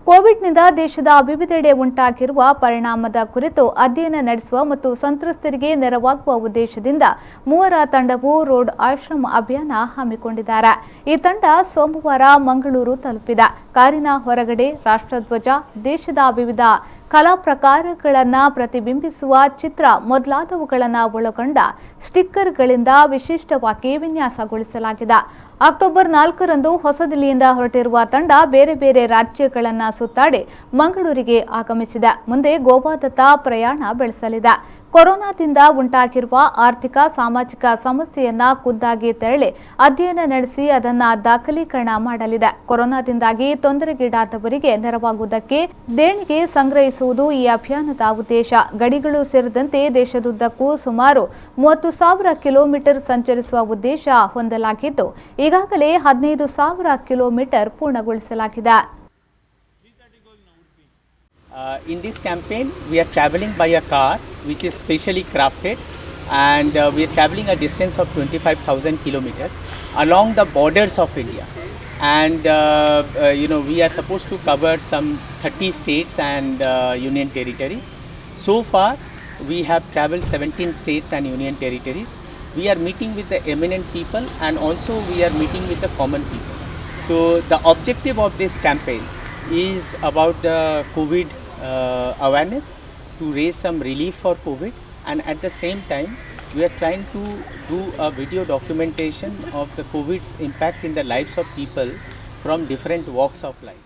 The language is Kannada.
ಕೋವಿಡ್ನಿಂದ ದೇಶದ ವಿವಿಧೆಡೆ ಉಂಟಾಗಿರುವ ಪರಿಣಾಮದ ಕುರಿತು ಅಧ್ಯಯನ ನಡೆಸುವ ಮತ್ತು ಸಂತ್ರಸ್ತರಿಗೆ ನೆರವಾಗುವ ಉದ್ದೇಶದಿಂದ ಮೂವರ ತಂಡವು ರೋಡ್ ಆಶ್ರಮ ಅಭಿಯಾನ ಹಮ್ಮಿಕೊಂಡಿದ್ದಾರೆ. ಈ ತಂಡ ಸೋಮವಾರ ಮಂಗಳೂರು ತಲುಪಿದೆ. ಕಾರಿನ ಹೊರಗಡೆ ರಾಷ್ಟ್ರಧ್ವಜ, ದೇಶದ ವಿವಿಧ ಕಲಾ ಪ್ರಕಾರಗಳನ್ನು ಪ್ರತಿಬಿಂಬಿಸುವ ಚಿತ್ರ ಮೊದಲಾದವುಗಳನ್ನು ಒಳಗೊಂಡ ಸ್ಟಿಕ್ಕರ್ಗಳಿಂದ ವಿಶಿಷ್ಟವಾಗಿ ವಿನ್ಯಾಸಗೊಳಿಸಲಾಗಿದೆ. ಅಕ್ಟೋಬರ್ 4ರಂದು ಹೊಸದಿಲ್ಲಿಯಿಂದ ಹೊರಟಿರುವ ತಂಡ ಬೇರೆ ಬೇರೆ ರಾಜ್ಯಗಳನ್ನು ಸುತ್ತಾಡಿ ಮಂಗಳೂರಿಗೆ ಆಗಮಿಸಿದೆ. ಮುಂದೆ ಗೋವಾದತ್ತ ಪ್ರಯಾಣ ಬೆಳೆಸಲಿದೆ. ಕೊರೋನಾದಿಂದ ಉಂಟಾಗಿರುವ ಆರ್ಥಿಕ ಸಾಮಾಜಿಕ ಸಮಸ್ಯೆಯನ್ನ ಖುದ್ದಾಗಿ ತೆರಳಿ ಅಧ್ಯಯನ ನಡೆಸಿ ಅದನ್ನು ದಾಖಲೀಕರಣ ಮಾಡಲಿದೆ. ಕೊರೋನಾದಿಂದಾಗಿ ತೊಂದರೆಗೀಡಾದವರಿಗೆ ನೆರವಾಗುವುದಕ್ಕೆ ದೇಣಿಗೆ ಸಂಗ್ರಹಿಸುವುದು ಈ ಅಭಿಯಾನದ ಉದ್ದೇಶ. ಗಡಿಗಳು ಸೇರಿದಂತೆ ದೇಶದುದ್ದಕ್ಕೂ ಸುಮಾರು 30,000 ಕಿಲೋಮೀಟರ್ ಸಂಚರಿಸುವ ಉದ್ದೇಶ ಹೊಂದಲಾಗಿದ್ದು ಈಗಾಗಲೇ 15,000 kilometre ಪೂರ್ಣಗೊಳಿಸಲಾಗಿದೆ. In this campaign, we are traveling by a car which is specially crafted, and we are traveling a distance of 25,000 kilometers along the borders of India. And we are supposed to cover some 30 states and union territories. So far, we have traveled 17 states and union territories. We are meeting with the eminent people, and also we are meeting with the common people. So the objective of this campaign is about the COVID awareness, to raise some relief for COVID, and at the same time we are trying to do a video documentation of the COVID's impact in the lives of people from different walks of life.